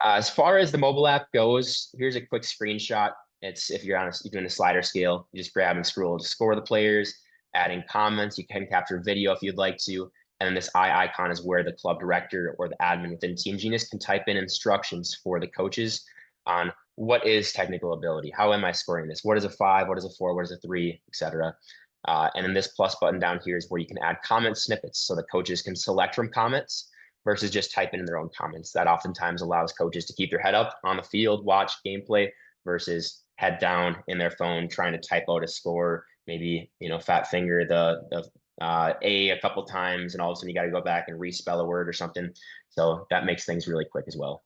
As far as the mobile app goes, here's a quick screenshot. It's if you're doing a slider scale, you just grab and scroll to score the players, adding comments. You can capture video if you'd like to. And then this eye icon is where the club director or the admin within TeamGenius can type in instructions for the coaches on what is technical ability. How am I scoring this? What is a 5? What is a 4? What is a 3, etc. And then this plus button down here is where you can add comment snippets. So the coaches can select from comments versus just typing in their own comments. That oftentimes allows coaches to keep their head up on the field, watch gameplay versus head down in their phone trying to type out a score, maybe, fat finger the a couple times, and all of a sudden you got to go back and respell a word or something. So that makes things really quick as well.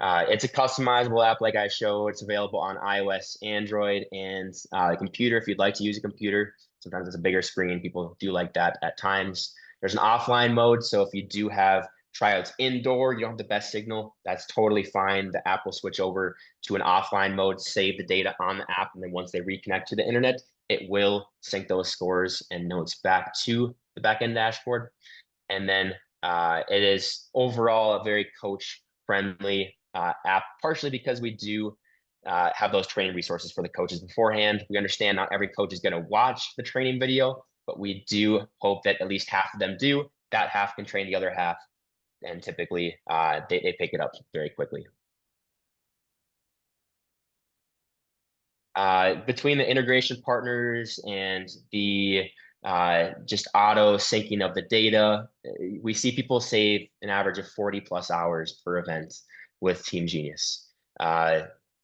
It's a customizable app like I showed. It's available on iOS, Android, and the computer if you'd like to use a computer. Sometimes it's a bigger screen. People do like that at times. There's an offline mode. So if you do have tryouts indoor, you don't have the best signal, that's totally fine. The app will switch over to an offline mode, save the data on the app, and then once they reconnect to the internet, it will sync those scores and notes back to the backend dashboard. And then it is overall a very coach friendly app, partially because we do have those training resources for the coaches beforehand. We understand not every coach is going to watch the training video, but we do hope that at least half of them do. That half can train the other half, and typically they pick it up very quickly. Between the integration partners and the just auto syncing of the data, we see people save an average of 40 plus hours per event with TeamGenius.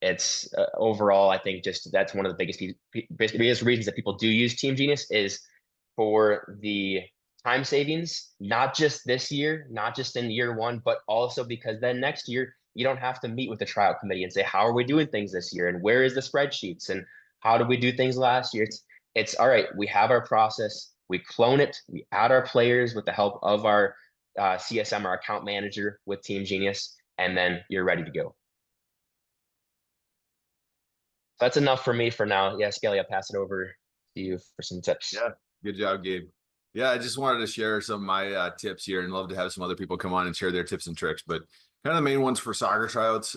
It's overall, I think just that's one of the biggest reasons that people do use TeamGenius is for the time savings, not just this year, not just in year one, but also because then next year you don't have to meet with the tryout committee and say, how are we doing things this year? And where is the spreadsheets? And how did we do things last year? It's all right. We have our process. We clone it. We add our players with the help of our CSM, our account manager with TeamGenius, and then you're ready to go. That's enough for me for now. Yeah, Skelly, I'll pass it over to you for some tips. Yeah, good job, Gabe. Yeah, I just wanted to share some of my tips here, and love to have some other people come on and share their tips and tricks. But kind of the main ones for soccer tryouts,